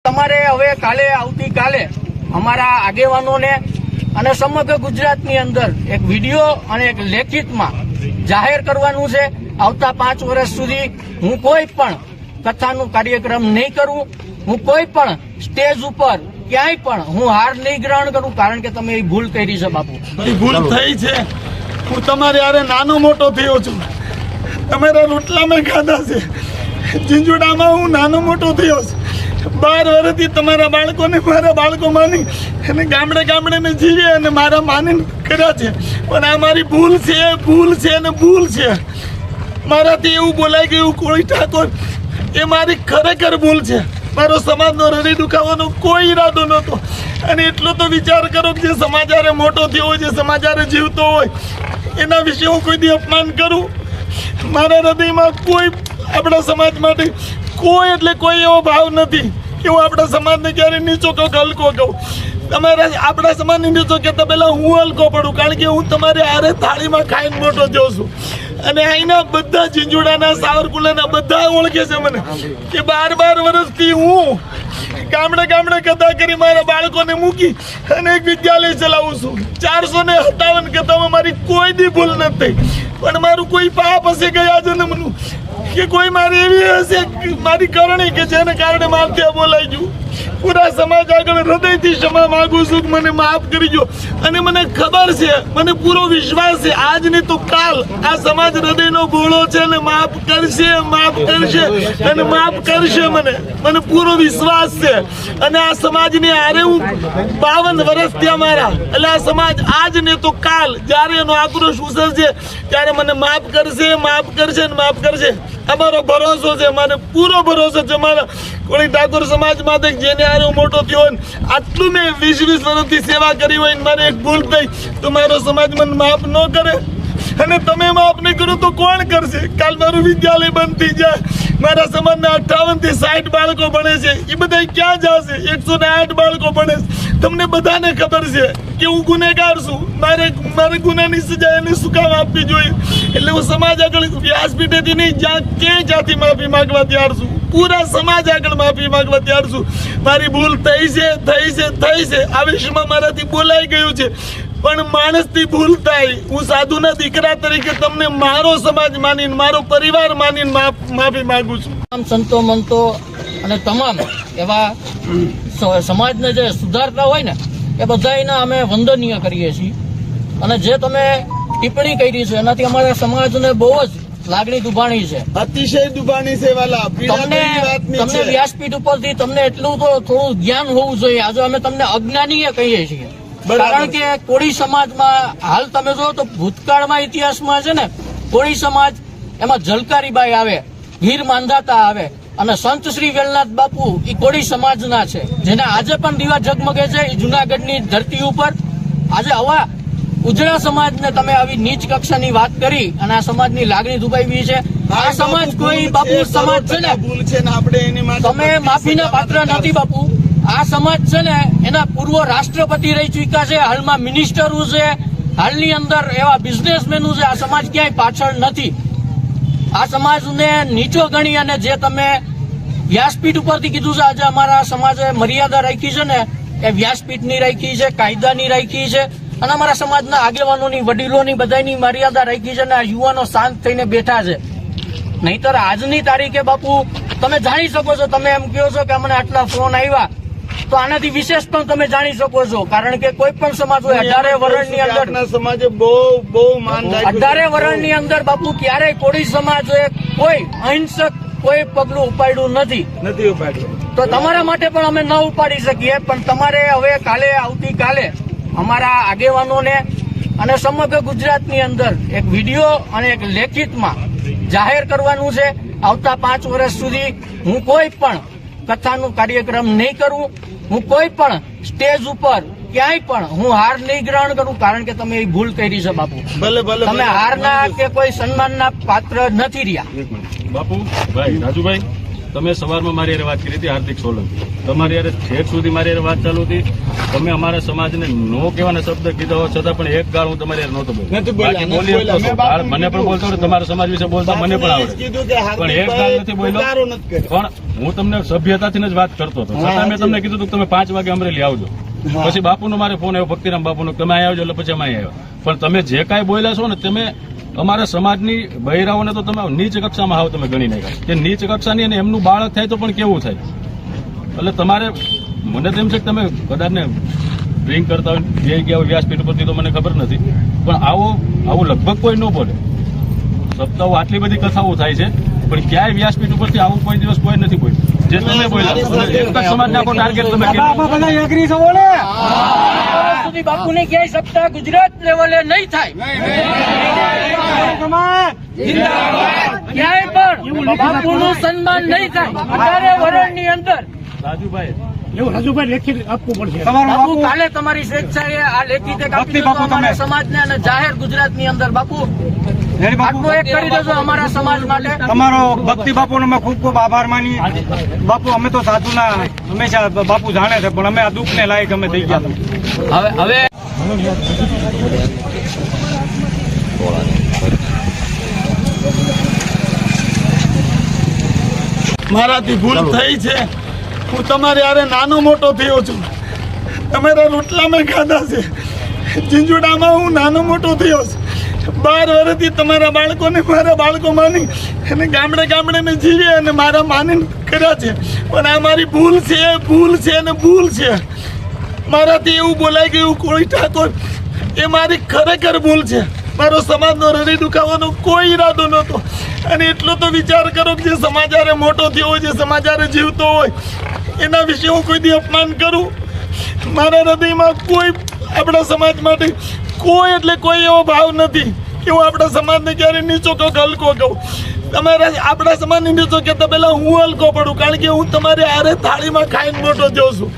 તમારે હવે કાલે આવતીકાલે અમારા આગેવાનોને અને સમગ્ર ગુજરાતની અંદર એક વિડીયો અને એક લેખિતમાં જાહેર કરવાનું છે. આવતા 5 વર્ષ સુધી હું કોઈ પણ કથાનું કાર્યક્રમ નહીં કરું, હું કોઈ પણ સ્ટેજ ઉપર ક્યાંય પણ હું હાર નહીં ગ્રહણ કરું, કારણ કે તમે એ ભૂલ કરી છે બાપુ. ભૂલ થઈ છે. હું તમારે યારે નાનો મોટો થયો છું, તમારા રોટલા મેં ખાધા છે, ઝીંઝુડામાં હું નાનો મોટો થયો છું. 12 વર્ષથી તમારા બાળકોને મારા બાળકો માની અને ગામડે ગામડે મેં જીવી અને મારા માની કર્યા છે. પણ આ મારી ભૂલ છે અને ભૂલ છે. મારાથી એવું બોલાઈ ગયું કોળી ઠાકોર, એ મારી ખરેખર ભૂલ છે. મારો સમાજનો હૃદય દુખાવાનો કોઈ ઈરાદો નહોતો. અને એટલો તો વિચાર કરો કે જે સમાચારે મોટો થયો હોય, જે સમાચારે જીવતો હોય, એના વિશે હું કોઈ દી અપમાન કરું? મારા હૃદયમાં કોઈ આપણા સમાજ માટે કોઈ એટલે કોઈ એવો ભાવ નથી કે હું આપણા સમાજને ક્યારે નીચો કહું કે હલકો કહું. તમારા આપણા સમાજને નીચો કહેતા પહેલાં હું હલકો પડું, કારણ કે હું તમારે હારે થાળીમાં ખાઈને મોટો થયો છું. અને અહીંના બધા ઝીંઝુડાના સાવરકુંડલાના બધા ઓળખે છે મને કે 12 વર્ષથી હું ગામડે ગામડે કથા કરી મારા બાળકોને મૂકી અને એક વિદ્યાલય ચલાવું છું. 457 કથામાં મારી કોઈ દી ભૂલ નથી. પણ મારું કોઈ પાપ હશે ગયા જન્મનું, કે કોઈ મારી એવી હશે મારી કરણી કે જેને કારણે મારથી આ બોલાઈ ગયું. પૂરા સમાજ આગળ હૃદયથી ક્ષમા માંગુ છું કે મને માફ કરી દો. અને મને ખબર છે, મને પૂરો વિશ્વાસ છે, આજ નહીં તો કાલ આ સમાજ હૃદયનો ભોળો છે અને માફ કરશે અને માફ કરશે. મને પૂરો વિશ્વાસ છે. અને આ સમાજની હારે હું 52 વર્ષ થયા મારા, એટલે આ સમાજ આજ નહીં તો કાલ જ્યારે એનો આક્રોશ ઉછળશે ત્યારે મને માફ કરશે અને માફ કરશે. અમારો ભરોસો છે, મને પૂરો ભરોસો છે મારા કોળી ઠાકોર સમાજ માટે, જેને હારે હું મોટો થયો હોય. આટલું મેં 20 વર્ષથી સેવા કરી હોય, મારે એક ભૂલ થઈ તો મારો સમાજ મને માફ ન કરે. અને તમે માફ નહીં કરો તો કોણ કરશે? કાલ મારું વિદ્યાલય બંધ થઈ જાય, મારા સમાજના 58 થી 60 બાળકો ભણે છે, એ બધા ક્યાં જશે? 108 બાળકો ભણે છે. તમને બધાને ખબર છે કે હું ગુનેગાર છું, મારે ગુનાની સજા એને શું કામ આપવી જોઈએ? એટલે હું સમાજ આગળ વ્યાસપીઠેથી નહીં, જ્યાં ક્યાંય માફી માંગવા તૈયાર છું. પૂરા સમાજ આગળ માફી માંગવા તૈયાર છું. મારી ભૂલ થઈ છે. આવેશમાં મારાથી બોલાઈ ગયું છે, પણ માણસથી ભૂલ થાય. હું સાધુના દીકરા તરીકે તમને મારો સમાજ માનીને, મારો પરિવાર માનીને માફી માંગુ છું. સંતો મંતો અને તમામ એવા સમાજને જે સુધારતા હોય ને, એ બધાને અમે વંદનીય કરીએ છીએ. અને જે તમે ટિપ્પણી કરી છે એનાથી અમારા સમાજને બહુ જ લાગણી દુભાણી છે, અતિશય દુભાણી છે. વાલા તમને વ્યાસપીઠ ઉપરથી તમને એટલું તો થોડું જ્ઞાન હોવું જોઈએ. આજે અમે તમને અજ્ઞાનીય કહીએ છીએ, કારણ કે કોળી સમાજમાં હાલ તમે જો તો ભૂતકાળમાં ઇતિહાસમાં છે ને, કોળી સમાજ એમાં ઝલકારીબાઈ આવે, વીર માંધાતા આવે અને સંત શ્રી વેલનાથ બાપુ એ કોળી સમાજના છે, જેને આજે પણ દીવા ઝગમગે છે. એ જુનાગઢની ધરતી ઉપર આજે આવા ઉજળા સમાજને તમે આવી નીચ કક્ષાની વાત કરી અને આ સમાજની લાગણી દુભાવી છે. આ સમાજ કોઈ બાપુ સમાજ છે ને, ભૂલ છે ને, આપણે એની તમે માફીના પાત્ર નથી બાપુ. આ સમાજ છે ને, એના પૂર્વ રાષ્ટ્રપતિ રહી ચૂક્યા છે, હાલમાં મિનિસ્ટરો છે, હાલની અંદર એવા બિઝનેસમેનો છે. આ સમાજ ક્યાંય પાછળ નથી. આ સમાજને નીચો ગણી અને જે તમે વ્યાસપીઠ ઉપરથી કીધું છે, આજે અમારા સમાજે મર્યાદા રાખી છે ને, એ વ્યાસપીઠની રાખી છે, કાયદાની રાખી છે અને અમારા સમાજના આગેવાનોની, વડીલોની, બધાની મર્યાદા રાખી છે. અને આ યુવાનો શાંત થઈને બેઠા છે. નહીતર આજની તારીખે બાપુ તમે જાણી શકો છો, તમે એમ કહો છો કે અમને આટલા ફોન આવ્યા, તો આનાથી વિશેષ પણ તમે જાણી શકો છો. કારણ કે કોઈ પણ સમાજ હોય 18 વર્ષની અંદર, સમાજે બહુ માન 18 વર્ષની અંદર બાપુ ક્યારેય કોળી સમાજે કોઈ અહિંસક કોઈ પગલું ઉપાડ્યું નથી. તો તમારા માટે પણ અમે ન ઉપાડી શકીએ, પણ તમારે હવે કાલે આવતીકાલે અમારા આગેવાનોને અને સમગ્ર ગુજરાતની અંદર એક વિડીયો અને એક લેખિતમાં જાહેર કરવાનું છે. આવતા 5 વર્ષ સુધી હું કોઈ પણ કથાનું કાર્યક્રમ નહીં કરું, હું કોઈ પણ સ્ટેજ ઉપર ક્યાંય પણ હું હાર નહીં ગ્રહણ કરું, કારણ કે તમે એ ભૂલ કરી છે બાપુ. તમે હારના કે કોઈ સન્માનના પાત્ર નથી રહ્યા બાપુ. ભાઈ રાજુભાઈ, તમે સવારમાં મારી હારે વાત કરી હતી હાર્દિક સોલંકી, તમારી હારે ઠેઠ સુધી મારી હારે વાત ચાલુ હતી. તમે અમારા સમાજને નો કહેવાના શબ્દ કીધા હોવા છતાં પણ એક ગાળ હું તમારી હારે નહોતો બોલ્યો. બાકી બોલી શકતો હતો. ગાળ મને પણ બોલતો હતો, તમારા સમાજ વિશે બોલતા મને પણ આવડે, પણ એક ગાળ નથી બોલ્યો. પણ હું તમને સભ્યતાથી જ વાત કરતો હતો, છતાં મેં તમને કીધું હતું કે તમે 5 વાગે અમરેલી આવજો. પછી બાપુનો મારે ફોન આવ્યો, ભક્તિરામ બાપુનો, તમે અહીં આવજો, એટલે પછી અમે અહીં આવ્યા. પણ તમે જે કાંઈ બોલ્યા છો ને, તમે અમારા સમાજની બહેરાઓને તો તમે નીચ કક્ષામાં હાવ તમે ગણી નાખ્યા કે નીચ કક્ષાની, અને એમનું બાળક થાય તો પણ કેવું થાય. એટલે તમારે મને તો એમ છે કે તમે કદાચ ને ડ્રિંક કરતા હોય, જે ગયા હોય વ્યાસપીઠ ઉપરથી તો મને ખબર નથી, પણ આવું લગભગ કોઈ ન બોલે. સપ્તાહો આટલી બધી કથાઓ થાય છે, પણ ક્યાંય વ્યાસપીઠ ઉપરથી આવું કોઈ દિવસ કોઈ નથી બોલ્યું જે તમે બોલ્યા. એક જ સમાજને આખો ટાર્ગેટ તમે સુધી બાપુની ક્યાંય સપ્તાહ ગુજરાત લેવલે નહીં થાય. ક્યાંય પણ બાપુનું સન્માન નહીં થાય. 18 વર્ષની અંદર રાજુભાઈ બાપુ કાલે તમારી સ્વેચ્છાએ આ લેખિત એક આપી દીધો અમારા સમાજને અને જાહેર ગુજરાતની અંદર. બાપુ આટલું એક કરી દેજો અમારા સમાજ માટે. તમારો ભક્તિ બાપુનો અમે ખૂબ ખૂબ આભાર માની. બાપુ અમે તો સાધુના હંમેશા બાપુ જાણે છે, પણ અમે આ દુઃખને લાયક અમે થઈ ગયા. હવે મારાથી ભૂલ થઈ છે. હું તમારે યારે નાનો મોટો થયો છું. તમારા રોટલા મેં ખાધા છે. ઝીંઝુડામાં હું નાનો મોટો થયો છું. 12 વર્ષથી તમારા બાળકોને મારા બાળકો માની અને ગામડે ગામડે મેં જીવી અને મારા માની કર્યા છે. પણ આ મારી ભૂલ છે, ભૂલ છે અને ભૂલ છે. મારાથી એવું બોલાઈ ગયું કોઈ ઠાકોર, એ મારી ખરેખર ભૂલ છે. મારો સમાજનો હૃદય દુખાવાનો કોઈ ઈરાદો નહોતો. અને એટલો તો વિચાર કરો કે જે સમાજ હારે મોટો થયો હોય, જે સમાજ હારે જીવતો હોય, એના વિશે હું કોઈ દી અપમાન કરું? મારા હૃદયમાં કોઈ આપણા સમાજ માટે કોઈ એટલે કોઈ એવો ભાવ નથી કે હું આપણા સમાજને ક્યારે નીચો કહું કે હલકો કહું. તમારા આપણા સમાજને નીચો કહેતા પહેલાં હું હલકો પડું, કારણ કે હું તમારે હારે થાળીમાં ખાઈને મોટો થયો છું.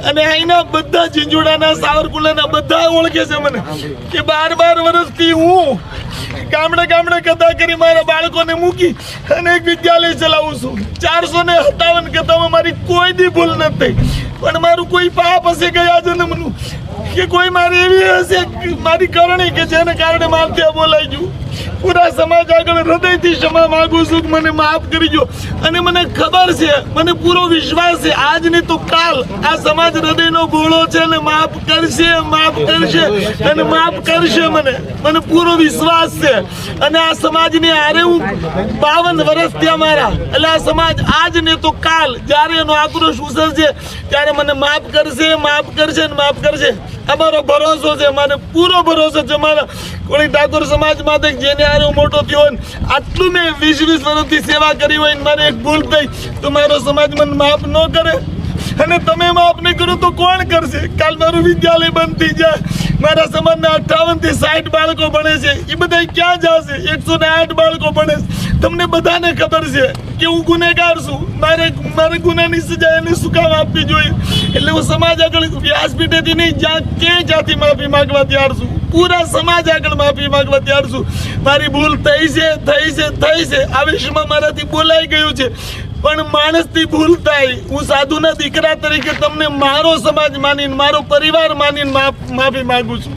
અને અહીંના બધા ઝીંઝુડાના, સાવરકુંડલાના બધા ઓળખે છે મને કે 12 વર્ષથી હું ગામડે ગામડે કથા કરી મારા બાળકોને મૂકી અને એક વિદ્યાલય ચલાવું છું. 457 કથામાં મારી કોઈ દી ભૂલ નથી. પણ મારું કોઈ પાપ હશે ગયા જન્મનું, કે કોઈ મારી એવી હશે મારી કરણી કે જેને કારણે મારથી બોલાઈ ગયું. પૂરા સમાજ આગળ હૃદયથી ક્ષમા માંગુ છું કે મને માફ કરી દો. અને મને ખબર છે, મને પૂરો વિશ્વાસ છે, આજ નહીં તો કાલ આ સમાજ હૃદયનો ભોળો છે અને માફ કરશે અને માફ કરશે. મને પૂરો વિશ્વાસ છે. અને આ સમાજની હારે હું 52 વર્ષ થયા મારા. એટલે આ સમાજ આજ નહીં તો કાલ જ્યારે એનો આક્રોશ ઉછળશે ત્યારે મને માફ કરશે અને માફ કરશે. અમારો ભરોસો છે, મને પૂરો ભરોસો છે. મારા કોળી ઠાકોર સમાજ માટે જેને હારે હું મોટો થયો હોય, આટલું મેં 20 વર્ષથી સેવા કરી હોય, મારે એક ભૂલ થઈ તો મારો સમાજ મને માફ ન કરે. અને તમે માફ નહીં કરો તો કોણ કરશે? કાલ મારું વિદ્યાલય બંધ થઈ જાય, મારા સમાજના 58 થી 60 બાળકો ભણે છે, એ બધા ક્યાં જશે? 108 બાળકો ભણે છે. તમને બધાને ખબર છે કે હું ગુનેગાર છું. મારે ગુનાની સજા એને શું કામ આપવી જોઈએ? એટલે હું સમાજ આગળ વ્યાસપીઠેથી નહીં, જ્યાંથી માફી માંગવા તૈયાર છું. પૂરા સમાજ આગળ માફી માંગવા તૈયાર છું. મારી ભૂલ થઈ છે. આ વિષયમાં મારાથી બોલાઈ ગયું છે, પણ માણસથી ભૂલ થાય. હું સાધુના દીકરા તરીકે તમને મારો સમાજ માનીને, મારો પરિવાર માનીને માફી માંગુ છું.